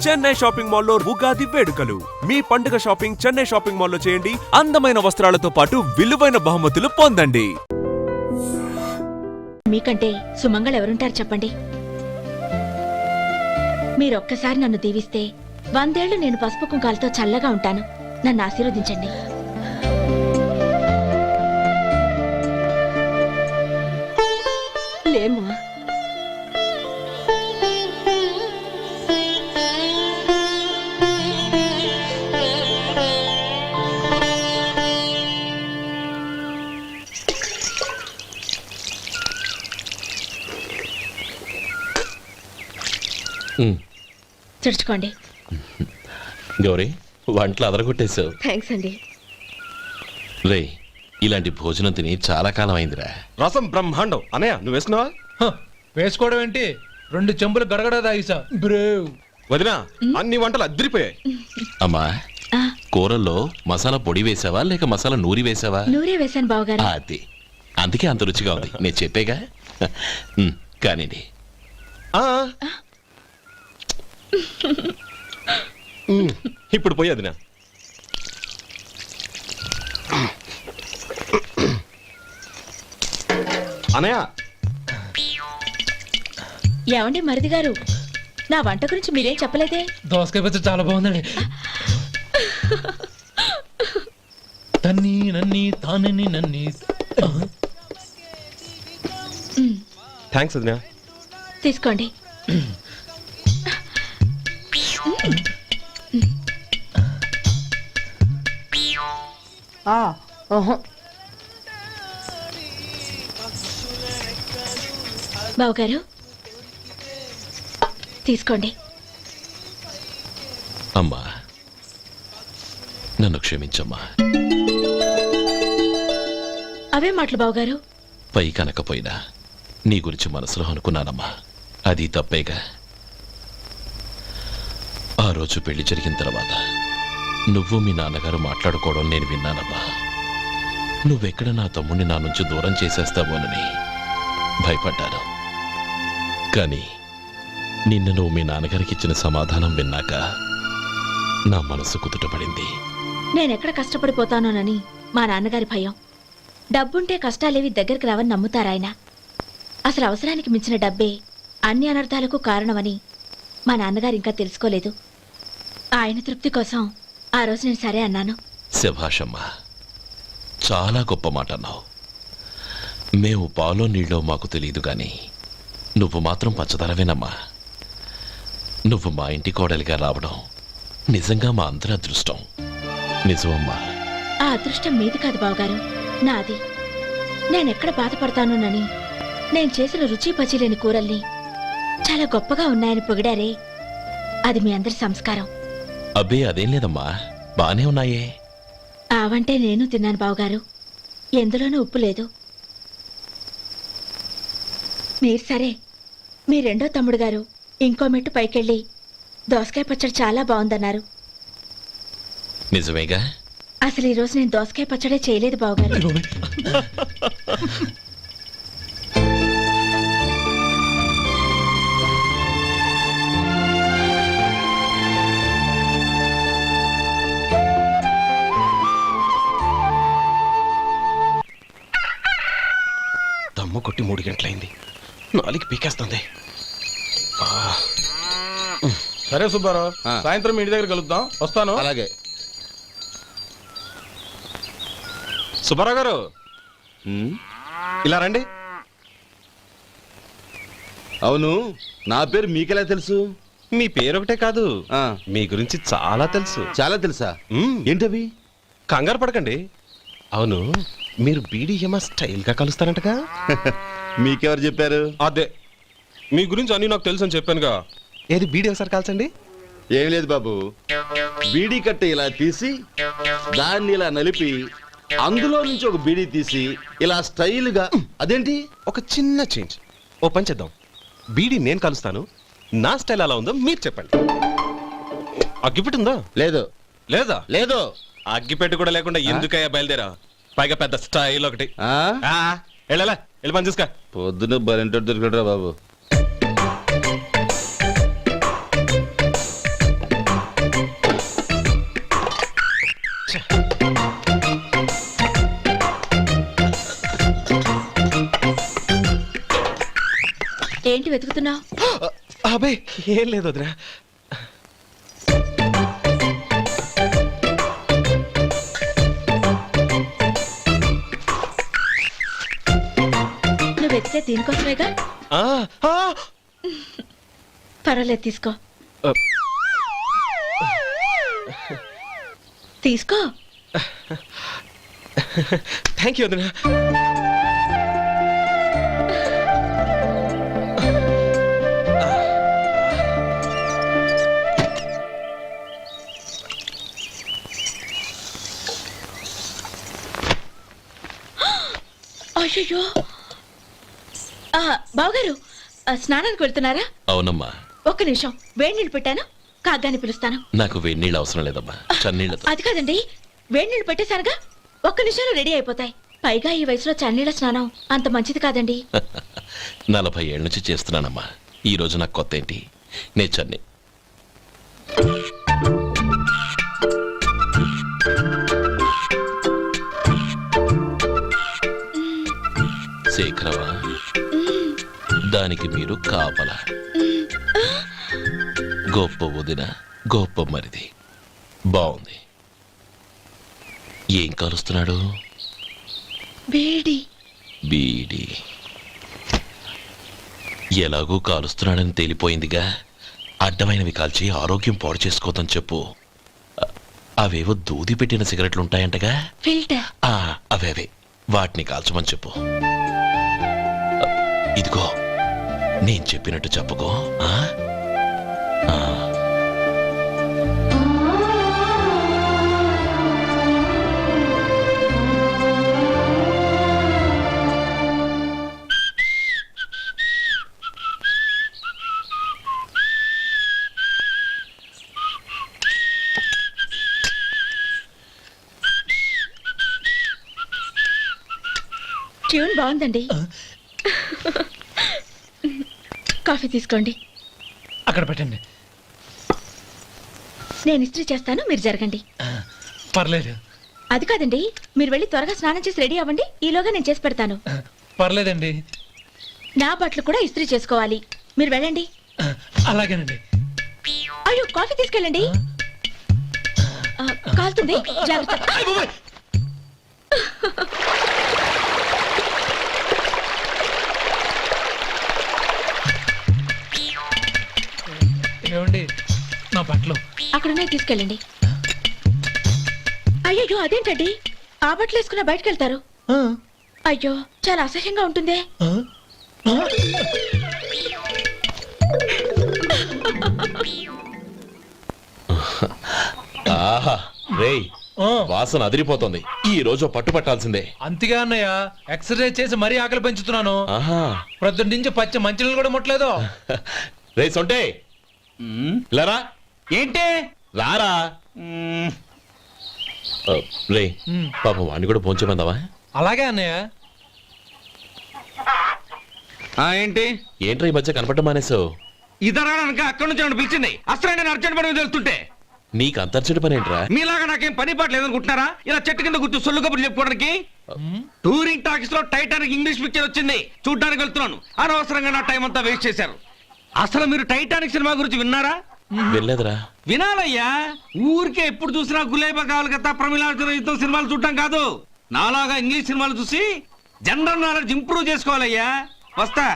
Chennai shopping మాల్లో ఉగాది వేడుకలు. మీ పండుగ షాపింగ్ చెన్నై షాపింగ్ మాల్లో చేయండి. అందమైన వస్త్రాలతో పాటు విలువైన బహుమతులు పొందండి. మీకంటే సుమంగళ ఎవరుంటారు చెప్పండి. మీరొక్కసారి నన్ను దీవిస్తే 100 ఏళ్లు నేను పసుపు కుంకాలతో చల్లగా ఉంటాను. నన్ను ఆశీర్వదించండి. లేమ్మా. చుడుచుకోండి. గౌరీ, వంటలు అదరగొట్టేశావు. థ్యాంక్స్ అండి. రే, ఇలాంటి భోజనం తిని చాలా కాలం అయిందిరా. రసం బ్రహ్మాండం. అనయ్య నువ్వు వేసుకున్నావా? వేసుకోవడం ఏంటి, 2 చెంబులు గడగడ తాగిసా. బ్రేవ్ వదినా, అన్ని వంటలు అద్దరిపోయాయి. అమ్మా, కూరల్లో మసాలా పొడి వేసావా లేక మసాలా నూరి వేసావా? నూరే వేశాను బావగారు. అది అందుకే అంత రుచిగా ఉంది. నేను చెప్పేగా. కానివ్వండి. ఇప్పుడు పోయి వదినా. అనయ్య, ఏమండి మరిది గారు, నా వంట గురించి మీరేం చెప్పలేదే? దోసకాయ పచ్చడి చాలా బాగుందండి. తన్ని నన్ని తానని నన్ని. థ్యాంక్స్ వదినా. తీసుకోండి. బావగారు తీసుకోండి. అమ్మా, నన్ను క్షమించమ్మా. అవే మాటలు బావగారు. పై కనకపోయినా నీ గురించి మనసులో అనుకున్నానమ్మా. అది తప్పేగా. ఆ రోజు పెళ్లి జరిగిన తర్వాత నువ్వు మీ నాన్నగారు మాట్లాడుకోవడం నేను విన్నానమ్మా. నువ్వెక్కడ నా తమ్ముడిని నా నుంచి దూరం చేసేస్తావోనని భయపడ్డాను. కానీ నిన్న నువ్వు మీ నాన్నగారికి ఇచ్చిన సమాధానం విన్నాక నా మనసు కుదుటపడింది. నేనెక్కడ కష్టపడిపోతానోనని మా నాన్నగారి భయం. డబ్బుంటే కష్టాలేవి దగ్గరికి రావని నమ్ముతారాయన. అసలు అవసరానికి మించిన డబ్బే అన్ని అనర్థాలకు కారణమని మా నాన్నగారు ఇంకా తెలుసుకోలేదు. ఆయన తృప్తి కోసం ఆ రోజు నేను సరే అన్నాను. శభాషమ్మా, చాలా గొప్ప మాట అన్నావు. మేము పాలో నీళ్ళో మాకు తెలియదు గాని నువ్వు మాత్రం పచ్చదనవేనమ్మా. నువ్వు మా ఇంటి కోడలిగా రావడం నిజంగా మా అందరి అదృష్టం. నిజమమ్మా. ఆ అదృష్టం మీది కాదు బావగారు, నాది. నేనెక్కడ బాధపడతానోనని నేను చేసిన రుచి పచిలేని కూరల్ని చాలా గొప్పగా ఉన్నాయని పొగిడారే, అది మీ అందరి సంస్కారం. అబ్బే అదేం లేదమ్మా, బానే ఉన్నాయే. ఆవంటే నేను తిన్నాను బావగారు, ఎందులోనూ ఉప్పు లేదు. మీరు సరే, మీ రెండో తమ్ముడు గారు ఇంకో మెట్టు పైకెళ్ళి దోసకాయ పచ్చడి చాలా బాగుందన్నారు. నిజమేగా? అసలు ఈరోజు నేను దోసకాయ పచ్చడే చేయలేదు బావగారు. దమ్ము కొట్టి 3 గంటలైంది. 4కి పీకేస్తుంది. సరే సుబ్బారావు, సాయంత్రం ఇంటి దగ్గర కలుద్దాం. వస్తాను. అలాగే. సుబ్బారావు గారు, ఇలా రండి. అవును, నా పేరు మీకెలా తెలుసు? మీ పేరు ఒకటే కాదు, మీ గురించి చాలా తెలుసు. చాలా తెలుసా? ఏంటవి? కంగారు పడకండి. అవును, మీరు బీడీఎంఆ స్టైల్ గా కలుస్తారంటగా? మీకెవరు చెప్పారు? అదే, మీ గురించి అన్ని నాకు తెలుసు అని చెప్పానుగా. ఏది బీడీ ఒకసారి కాల్చండి. ఏం లేదు బాబు, బీడీ కట్ట ఇలా తీసి దాన్ని ఇలా నలిపి అందులో నుంచి ఒక బీడీ తీసి ఇలా స్టైల్ గా. అదేంటి? ఒక చిన్న చేంజ్. ఓ పని చేద్దాం, బీడీ నేను కలుస్తాను, నా స్టైల్ అలా ఉందో మీరు చెప్పండి. అగ్గిపెట్టి ఉందా? లేదు. లేదా? లేదు. అగ్గిపెట్టి కూడా లేకుండా ఎందుకయ్యా బయలుదేరా? పైగా పెద్ద స్టైల్ ఒకటి. వెళ్ళాలా, వెళ్ళి పని చూసుకో. పొద్దున బలింటో దొరికడరా బాబు. ఏంటి వెతుకుతున్నావు? అబే ఏం లేదు వదినా. నువ్వు వెతికే దీనికోసమేగా. ఆ, ఆ, పర్వాలేదు, తీసుకో. ఆ. తీసుకో. థ్యాంక్ యూ వదినా. అయ్యో, బావగారు స్నానానికి వెళ్తున్నారా? అవునమ్మా. ఒక్క నిమిషం, వేడి నీళ్ళు పెట్టాను, కాగ్గాని పిలుస్తాను. నాకు వేడి నీళ్ళు అవసరం లేదమ్మా, చన్నీళ్ళతో. అది కాదండి, వేడి నీళ్ళు పెట్టేశానుగా, ఒక్క నిమిషంలో రెడీ అయిపోతాయి. పైగా ఈ వయసులో చన్నీళ్ళ స్నానం అంత మంచిది కాదండి. 40 ఏళ్ళ నుంచి చేస్తున్నానమ్మా. ఈ రోజు నాకు కొత్త ఏంటి? నే చన్ని. శేఖరవా, దానికి మీరు కాపల. గొప్ప వదిన, గొప్ప మరిది. బాగుంది. ఏం కలుస్తున్నాడు? వేడి. బీడి. ఎలాగూ కాలుస్తున్నాడని తేలిపోయిందిగా. అడ్డమైనవి కాల్చి ఆరోగ్యం పాడు చేసుకోదని చెప్పు. అవేవో దూది పెట్టిన సిగరెట్లు ఉంటాయంటగా. ఫిల్టర్. అవే వాటిని కాల్చమని చెప్పు. ఇదిగో, నేను చెప్పినట్టు చెప్పుకో. ట్యూన్ బాగుందండి. కాఫీ తీసుకోండి. అక్కడ పెట్టండి. నేను ఇస్త్రీ చేస్తాను, మీరు జరగండి. పర్లేదు. అది కాదండి, మీరు వెళ్ళి త్వరగా స్నానం చేసి రెడీ అవ్వండి, ఈలోగా నేను చేసి పెడతాను. పర్లేదండి. నా బట్టలు కూడా ఇస్త్రీ చేసుకోవాలి, మీరు వెళ్ళండి. అలాగేనండి. అయ్యో, కాఫీ తీసుకెళ్ళండి. కాలుతుంది, జాగ్రత్త. ఏమండి, నా బట్టలు అక్కడున్నా తీసుకెళ్ళండి. అయ్యో, అదేంటండి, ఆ బట్టలు వేసుకున్న బయటకు వెళ్తారు? అయ్యో, చాలా అసహ్యంగా ఉంటుందే. ఆహా రేయ్, వాసన అదిరిపోతుంది. ఈ రోజు పట్టుపట్టాల్సిందే. అంతగా అన్నయ్య, ఎక్సర్సైజ్ చేసి మరీ ఆకలి పెంచుతున్నాను. ఆహా, ప్రొద్దున నుంచి పచ్చి మంచినీళ్ళు కూడా ముట్టలేదు. రే సొంటే, లరా ఏంటి రారా. రే పాపం వాడిని కూడా పోంచమందావా? అలాగే అన్నయ్య. ఏంటి ఏంట్రా ఈ మధ్య కనపడటం మానేసావు? ఇదనక అక్కడి నుంచి నన్ను పిలిచింది. అసలు నేను అర్జెంట్ పని మీద వెళ్తుంటే నీకు అంతర్చడి పని ఏంట్రా? మీలాగా నాకేం పని పాట లేదనుకుంటున్నారా? ఇలా చెట్టు కింద కూర్చో సొల్లు కబుర్లు చెప్పుకోవడానికి. టూరింగ్ టాకీస్ లో టైటానిక్ ఇంగ్లీష్ పిక్చర్ వచ్చింది, చూడ్డానికి వెళ్తున్నాను. అనవసరంగా నా టైం అంతా వేస్ట్ చేశారు. అసలు మీరు టైటానిక్ సినిమా గురించి విన్నారా? వెళ్ళలేదురా. వినాలయ్యా. ఊరికే ఎప్పుడు చూసినా గులేబా కావాలి కదా, ప్రమిళార్జున యుద్ధం సినిమాలు చూడటం కాదు. నాలాగా ఇంగ్లీష్ సినిమాలు చూసి జనరల్ నాలెడ్జ్ ఇంప్రూవ్ చేసుకోవాలయ్యా. వస్తా.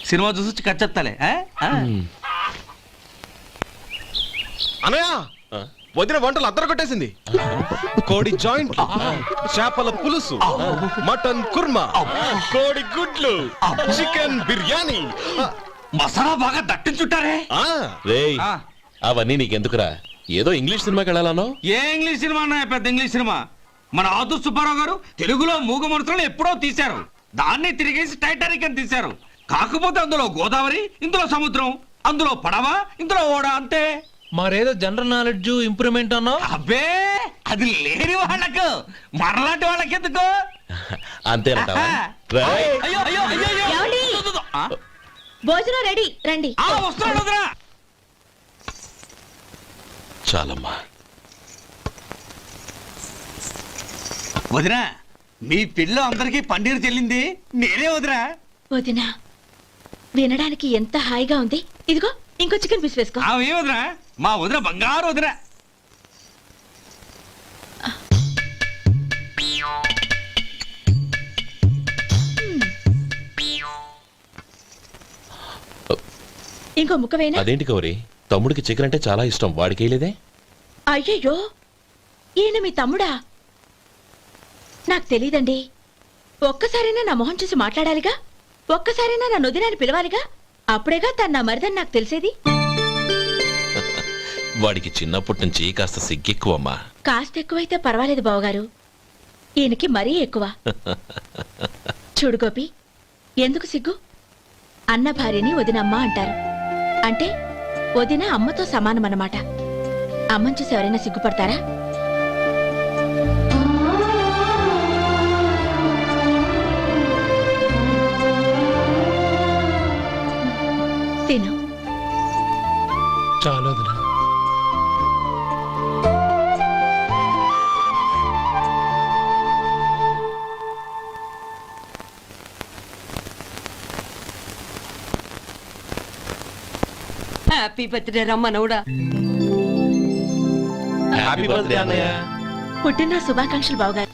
సినిమా చూసి కచ్చెత్తాలే. అనయ్య, వదిన వంటలు అద్దరు కొట్టేసింది. కోడి జాయింట్, చేపల పులుసు, మటన్ కుర్మా, కోడి గుడ్లు, చికెన్ బిర్యానీ, మసాలా బాగా దట్టించుంటారే. రేయ్, అవన్నీ నీకెందుకురా? ఏదో ఇంగ్లీష్ సినిమాకి వెళ్ళాలనో. ఏ ఇంగ్లీష్ సినిమా అన్నా? పెద్ద ఇంగ్లీష్ సినిమా. మన ఆదు సుబ్బారావు గారు తెలుగులో మూగమరుతులను ఎప్పుడో తీశారు. దాన్ని తిరిగేసి టైటానిక్ అని తీశారు. కాకపోతే అందులో గోదావరి, ఇందులో సముద్రం, అందులో పడవ, ఇందులో ఓడ, అంతే. మరేదో జనరల్ నాలెడ్జ్ ఇంప్రూవ్మెంట్ అన్నావు. అబ్బే, అది లేని వాళ్ళకు, మనలాంటి వాళ్ళకి ఎందుకు? అంతేనంటావా? రేయ్, అయ్యో అయ్యో అయ్యో అయ్యో. ఏమండి? ఆ, భోజనం రెడీ, రండి. వస్తున్నాడు వదరా. చాలమ్మా. వదినా, మీ పిల్ల అందరికి పన్నీరు చెల్లింది నేనే వదినా. వదినా, వినడానికి ఎంత హాయిగా ఉంది. ఇదిగో ఇంకో చికెన్ పీస్ వేసుకో. ఆమె వదినా, మా వదిన బంగారు వదిన. ఇంకో ముక్క వేయనా? అదేంటి గౌరీ, తమ్ముడికి చికెన్ అంటే చాలా ఇష్టం, వాడికి వేయలేదే? అయ్యయ్యో, ఈయన మీ తమ్ముడా? నాకు తెలీదండి. ఒక్కసారైనా నా మొహం చూసి మాట్లాడాలిగా, ఒక్కసారైనా నా నొదినాన్ని పిలవాలిగా, అప్పుడేగా తను నా మరిదని నాకు తెలిసేది. వాడికి చిన్నప్పటి నుంచి కాస్త సిగ్గెక్కువమ్మా. కాస్త ఎక్కువైతే పర్వాలేదు బావగారు, ఈయనకి మరీ ఎక్కువ. చూడు గోపి, ఎందుకు సిగ్గు? అన్న భార్యని వదినమ్మ అంటారు. అంటే వదిన అమ్మతో సమానం అన్నమాట. అమ్మని చూసి ఎవరైనా సిగ్గుపడతారా? తిను. చాలా వదినా. హ్యాపీ బర్త్డే రమ్మనవుడా. హ్యాపీ బర్త్డే అన్నయ్య. పుట్టిన శుభాకాంక్షలు బావగారు.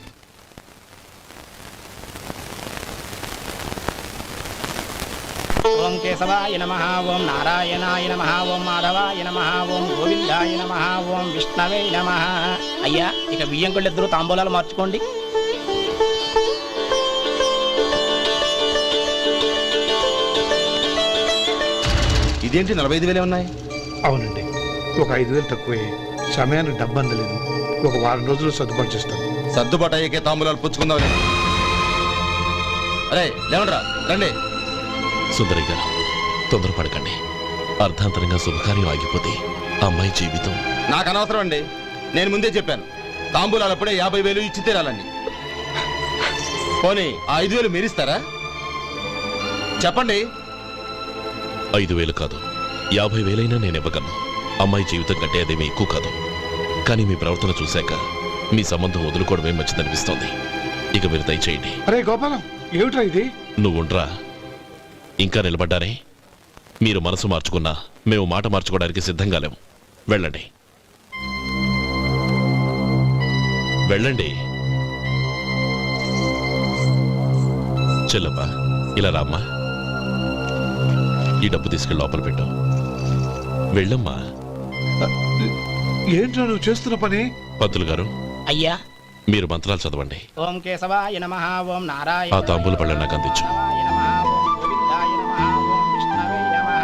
ఓం కేశవాయ నమః, ఓం నారాయణాయ నమః, ఓం మాధవాయ నమః, ఓం గోవిందాయ నమః, ఓం విష్ణవే నమః. అయ్యా, ఇక బియ్యం కొళ్ళిద్దరూ తాంబూలాలు మార్చుకోండి. ఇదేంటి 45,000 ఉన్నాయి? అవునండి, ఒక 5,000 తక్కువే. సమయానికి డబ్బు అందలేదు. ఒక వారం రోజులు సర్దుబాటు చేస్తాను. సర్దుబాటు అయ్యకే తాంబూలాలు పుచ్చుకుందాం. అరే లేవండ్రా, రండి. సుందరి గారు, తొందరపడకండి. అర్ధాంతరంగా శుభకార్యం ఆగిపోతే అమ్మాయి జీవితం. నాకు అనవసరం అండి, నేను ముందే చెప్పాను. తాంబూలాలు అప్పుడే 50,000 ఇచ్చి తీరాలండి. పోనీ ఆ 5,000 మీరిస్తారా? చెప్పండి. 5,000 కాదు, 50,000 నేను ఇవ్వగలను. అమ్మాయి జీవితం కంటే అదేమీ ఎక్కువ కాదు. కానీ మీ ప్రవర్తన చూశాక మీ సంబంధం వదులుకోవడమే మంచిదనిపిస్తోంది. ఇక మీరు దయచేయండి. అరే గోపాలం, ఏమిట్రా ఇది? నువ్వుండ్రా. ఇంకా నిలబడ్డారే? మీరు మనసు మార్చుకున్నా మేము మాట మార్చుకోవడానికి సిద్ధంగా లేము. వెళ్ళండి, వెళ్ళండి. చెల్లప్ప, ఇలా రామ్మా. ఈ డబ్బు తీసుకెళ్ళి లోపల పెట్టు. వెళ్ళమ్మా. ఏంట్రా నువ్వు చేస్తున్న పని? పంతులు గారు, అయ్యా, మీరు మంత్రాలు చదవండి. ఓం కేశవాయ నమః, ఓం ఆ నారాయణ తాంబూల పళ్ళ నాకు అందించు. నమః, ఓం గోవిందాయ నమః, ఓం విష్ణవే నమః.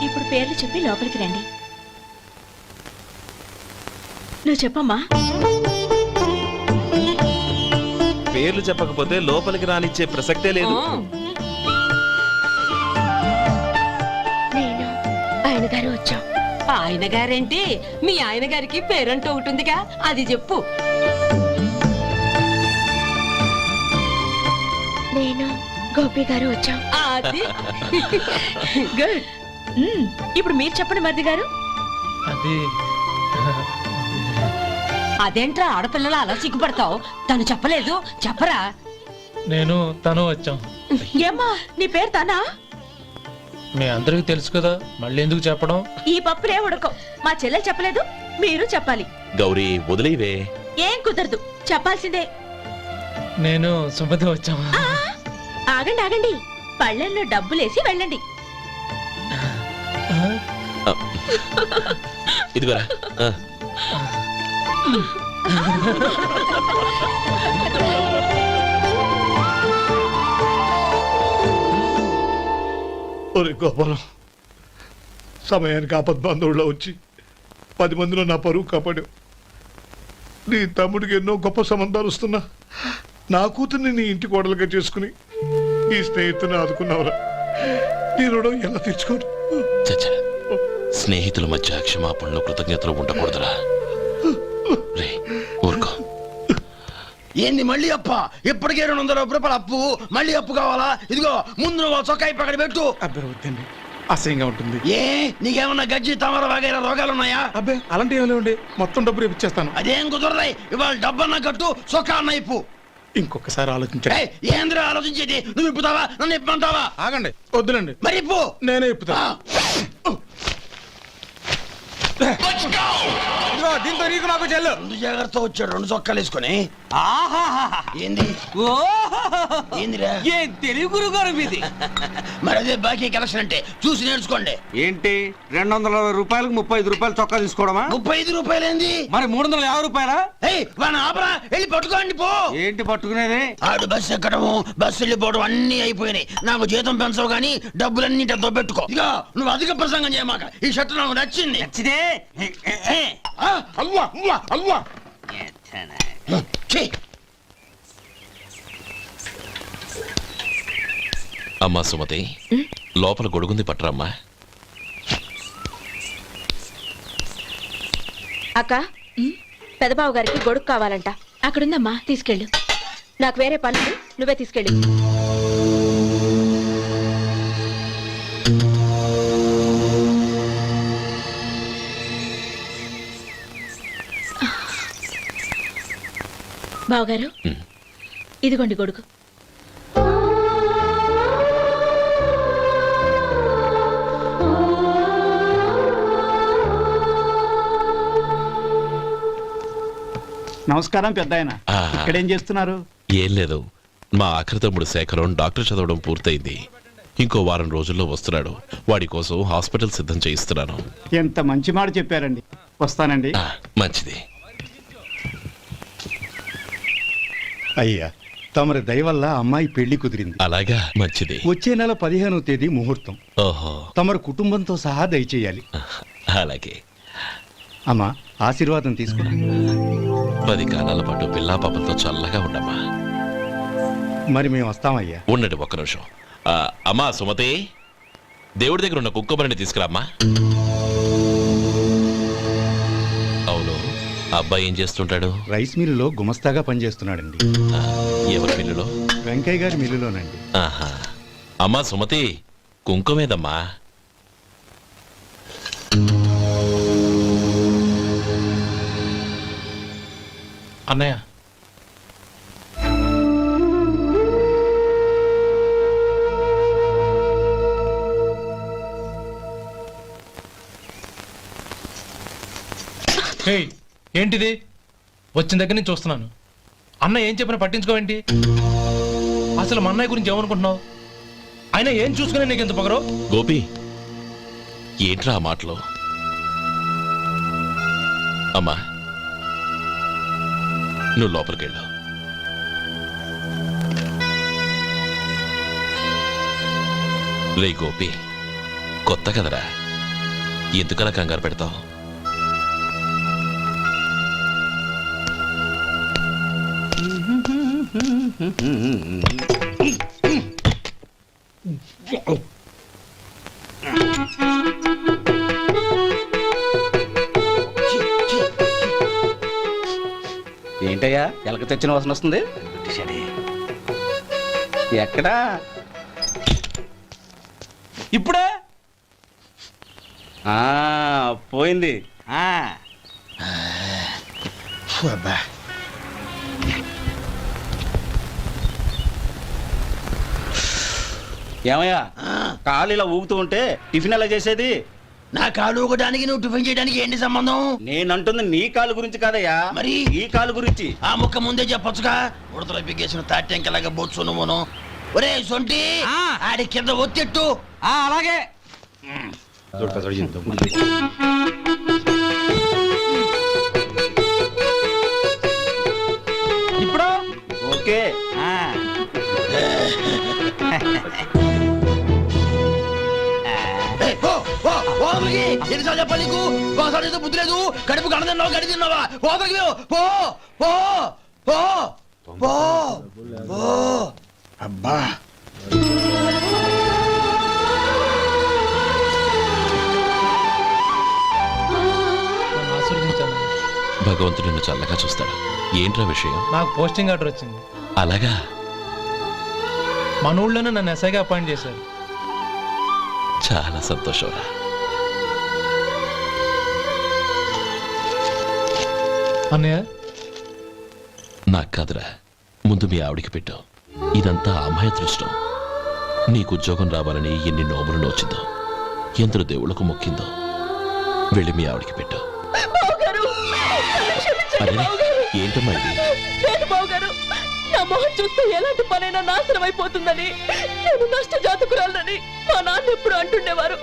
ఇప్పుడు పేర్లు చెప్పి లోపలికి రండి. నువ్వు చెప్పమ్మా. పేర్లు చెప్పకపోతే లోపలికి రానిచ్చే ప్రసక్తే లేదు. నేను ఆయన గారు వచ్చాం. ఆయన గారేంటి, మీ ఆయన గారికి పేరంటూ ఒకటి ఉందిగా, అది చెప్పు. నేను గోపి గారు వచ్చాం. అది గుడ్. ఇప్పుడు మీరు చెప్పండి మరిది గారు. అది అదేంట్రా ఆడపిల్లలు అలా సిగ్గుపడతావు? తను చెప్పలేదు, చెప్పరా. నేను తను వచ్చాం. ఏమ్మా, నీ పేరు తానా? మీ అందరికి తెలుసు కదా, మళ్ళీ ఎందుకు చెప్పడం? ఈ పప్పులే ఉడకం. మా చెల్లెలు చెప్పలేదు, మీరు చెప్పాలి. గౌరీ, వదిలేవే. ఏం కుదరదు, చెప్పాల్సిందే. నేను సుమతి వచ్చాం. ఆ, ఆగండి ఆగండి, పళ్ళెల్లో డబ్బులేసి వెళ్ళండి. ఇదిగోరా. ఒరే గోపాలం, సమయానికి ఆపద్బాంధవుల్లో వచ్చి 10 మందిలో నా పరువు కాపాడావు. నీ తమ్ముడికి ఎన్నో గొప్ప సంబంధాలు వస్తున్నా నా కూతుర్ని నీ ఇంటి కోడలుగా చేసుకుని ఈ స్నేహితుని ఆదుకున్నావురా. నీ రుణం ఎలా తీర్చుకోరు? చచ్చా స్నేహితుల మధ్య క్షమాపణలు కృతజ్ఞతలు ఉండకూడదురా. రే ఊరుకో. ఏంది మళ్ళీ అప్ప? ఇప్పటికే 200 రూపాయల అప్పు, మళ్ళీ అప్పు కావాలా? ఇదిగో ముందు నువ్వు చొక్కా పక్కన పెట్టు. అబ్బే వద్దండి, అసహ్యంగా ఉంటుంది. ఏ నీకేమన్నా గజ్జి తమర వగైరా రోగాలున్నాయా? అబ్బే అలాంటి ఏమీ లేవండి, మొత్తం డబ్బు రేపు ఇచ్చేస్తాను. అదేం కుదరదాయి. ఇవాళ డబ్బన్నా కట్టు, చొక్కా అన్న ఇప్పు. ఇంకొకసారి ఆలోచించండి. ఏంద్ర ఆలోచించేది? నువ్వు ఇప్పుతావా, నన్ను ఇప్పమంటావా? ఆగండి, వద్దులండి, మరి ఇప్పు. నేనే ఇప్పుతా. ఇదిగో, దీంతో నీకు నాకు చెల్లు. ముందు జాగ్రత్త వచ్చాడు 2 చొక్కాలు వేసుకొని. ఆహాహాహా. ఏంది ఓహోహోహో. ఏందిరా? ఏ తెలుగు గురుగారు మీది? మరి అదే బాకీ కలెక్షన్ అంటే చూసి నేర్చుకోండి. ఏంటి 220 రూపాయలకు 35 రూపాయలు చొక్కా తీసుకోవడమా? 35 రూపాయలు ఏంది? మరి 350 రూపాయలా? వాడిని ఆపరా, వెళ్ళి పట్టుకోండి పో. ఏంటి పట్టుకునేది? ఆడు బస్సు ఎక్కడము, బస్సు వెళ్ళిపోవడం అన్ని అయిపోయినాయి. నాకు జీతం పెంచవు గానీ డబ్బులన్నీ దొబ్బెట్టుకో. ఇక నువ్వు అధిక ప్రసంగం చేయమాక. ఈ షర్ట్ నాకు నచ్చింది. నచ్చితే అవ్వా అవ్వా అవ్వా. ఛీ. అమ్మా సుమతి, లోపల గొడుగుంది పట్టరమ్మా. అక్క పెదబాబు గారికి గొడుగు కావాలంట. అక్కడుందమ్మా, తీసుకెళ్ళు. నాకు వేరే పనులు, నువ్వే తీసుకెళ్ళి. బావగారు, ఇదిగోండి గొడుగు. నమస్కారం పెద్ద ఆయన. ఆ. ఇక్కడేం చేస్తున్నారు? ఏం లేదు, మా ఆఖరి తమ్ముడు శేఖరం డాక్టర్ చదవడం పూర్తయింది. ఇంకో వారం రోజుల్లో వస్తున్నాడు. వాడి కోసం హాస్పిటల్ సిద్ధం చేయిస్తున్నాను. ఎంత మంచి మాట చెప్పారండి. వస్తానండి. మంచిది. అయ్యా, తమరి దయ వల్ల అమ్మాయి పెళ్లి కుదిరింది. అలాగా, మంచిది. వచ్చే నెల 15వ తేదీ ముహూర్తం. ఓహో, తమరు కుటుంబంతో సహా దయచేయాలి. అలాగే. అమ్మా, ఆశీర్వాదం తీసుకురా. 10 కాలాల పాటు పిల్లా పాపలతో చల్లగా ఉండమ్మా. మరి మేము వస్తామయ్యా. ఉండండి ఒక్క నిమిషం. అమ్మా సుమతి, దేవుడి దగ్గర ఉన్న కుక్కబరిని తీసుకురామ్మా. అవును, అబ్బాయి ఏం చేస్తుంటాడు? రైస్ మిల్లులో గుమస్తాగా పనిచేస్తున్నాడండి. ఎవరి మిల్లులో? వెంకయ్య గారి మిల్లులోనండి. ఆహా. అమ్మా సుమతి, కుంకుమేదమ్మా? అన్నయ్య, ఏంటిది? వచ్చిన దగ్గర నుంచి చూస్తున్నాను. అన్న ఏం చెప్పినా పట్టించుకోవేంటి? అసలు మా అన్నయ్య గురించి ఏమనుకుంటున్నావు? ఆయన ఏం చూసుకునే నీకు ఎంత పొగరు? గోపి, ఏంట్రా ఆ మాటలు? అమ్మా, నువ్వు లోపలికెళ్ళు. రే గోపి, కొత్త కదరా, ఎందుకలా కంగారు పెడతావు? ఏంటయ్యా ఎలక తెచ్చిన వాసన వస్తుంది? ఎక్కడా? ఇప్పుడే పోయింది. ఏమయ్యా, కాలు ఇలా ఊగుతూ ఉంటే టిఫిన్ ఎలా చేసేది? నా కాలు ఊగడానికి నువ్వు టిఫిన్ చేయడానికి ఏంటి సంబంధం? నేనంటుంది నీ కాలు గురించి కాదయ్యా, మరి ఈ కాలు గురించి. ఆ ముక్క ముందే చెప్పొచ్చుగా. ఉడతలో బిగ్గేసిన తాటెంకలాగా బొచ్చు నువ్వును. ఒరే సొంటి, ఆడి కింద ఒత్తెట్టు. అలాగే. ఇప్పుడు ఓకే. ఎన్నిసార్లు చెప్పాలి నీకు? ఒకసారి బుద్ధి లేదు. కడుపు గడ తిన్నావు, గడి తిన్నావా? పోతకి పో పో పో పో పో. అబ్బా, భగవంతుడు నిన్ను చల్లగా చూస్తాడు. ఏంట్రా విషయం? నాకు పోస్టింగ్ ఆర్డర్ వచ్చింది. అలాగా? మన ఊళ్ళోనే నన్ను ఎస్ఐగా అపాయింట్ చేశారు. చాలా సంతోషంరా. అన్నయ్య, నాకు కాదురా, ముందు మీ ఆవిడికి పెట్టు. ఇదంతా అమ్మాయి అదృష్టం. నీకు ఉద్యోగం రావాలని ఎన్ని నోములు నోచిందో, ఎందరు దేవుళ్ళకు మొక్కిందో. వెళ్ళి మీ ఆవిడికి పెట్టు. అరే, ఏంటమ్మా ఇది? నా మొహం చూస్తే ఎలాంటి పనైనా నాశనం అయిపోతుందని, నేను నష్ట జాతకురాలని మా నాన్న ఎప్పుడు అంటుండేవారు.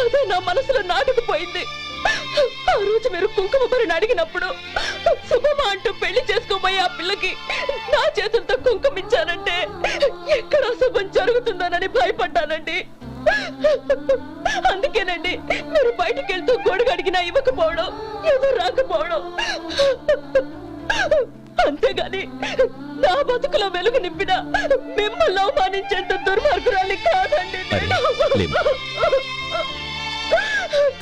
అదే నా మనసులో నాటుకుపోయింది. ఆ రోజు మీరు కుంకుమ భరిని అడిగినప్పుడు శుభమా అంటూ పెళ్లి చేసుకోబోయే ఆ పిల్లకి నా చేతులతో కుంకుమ ఇచ్చానంటే ఎక్కడ శుభం జరుగుతుందోనని భయపడ్డానండి. అందుకేనండి మీరు బయటికి వెళ్తూ గొడుగు అడిగినా ఇవ్వకపోవడం, ఏదో రాకపోవడం. అంతేగాని నా బతుకులో వెలుగు నింపిన మిమ్మల్ని అవమానించేంత దుర్మార్గురాలి కాదండి నేను.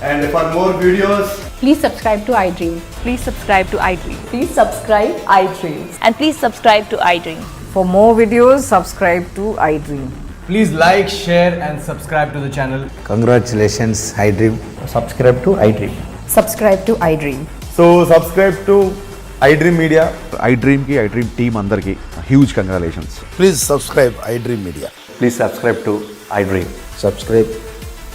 And for more videos, Please subscribe to iDream. Please subscribe to iDream. Please subscribe iDream. And please subscribe to iDream. For more videos, subscribe to iDream. Please like, share and subscribe to the channel. congratulations, iDream. Subscribe to iDream. Subscribe to iDream. So subscribe to iDream Media. iDream ki iDream team andarki huge congratulations. Please subscribe iDream Media. Please subscribe to iDream. Subscribe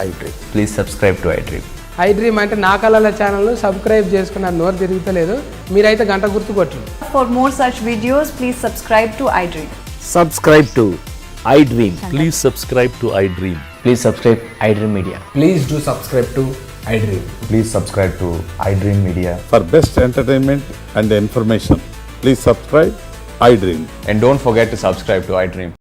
iDream. Please subscribe to iDream. iDream అంటే నా కళల channel subscribe చేసుకున్న నోరు తిరుగుతలేదు. మీరైతే గంట గుర్తు కొట్టండి. For more such videos, please subscribe to iDream. Subscribe to iDream. Please subscribe to iDream. Please subscribe iDream Media. Please do subscribe to iDream. Please subscribe to iDream Media. For best entertainment and information, please subscribe iDream. And don't forget to subscribe to iDream.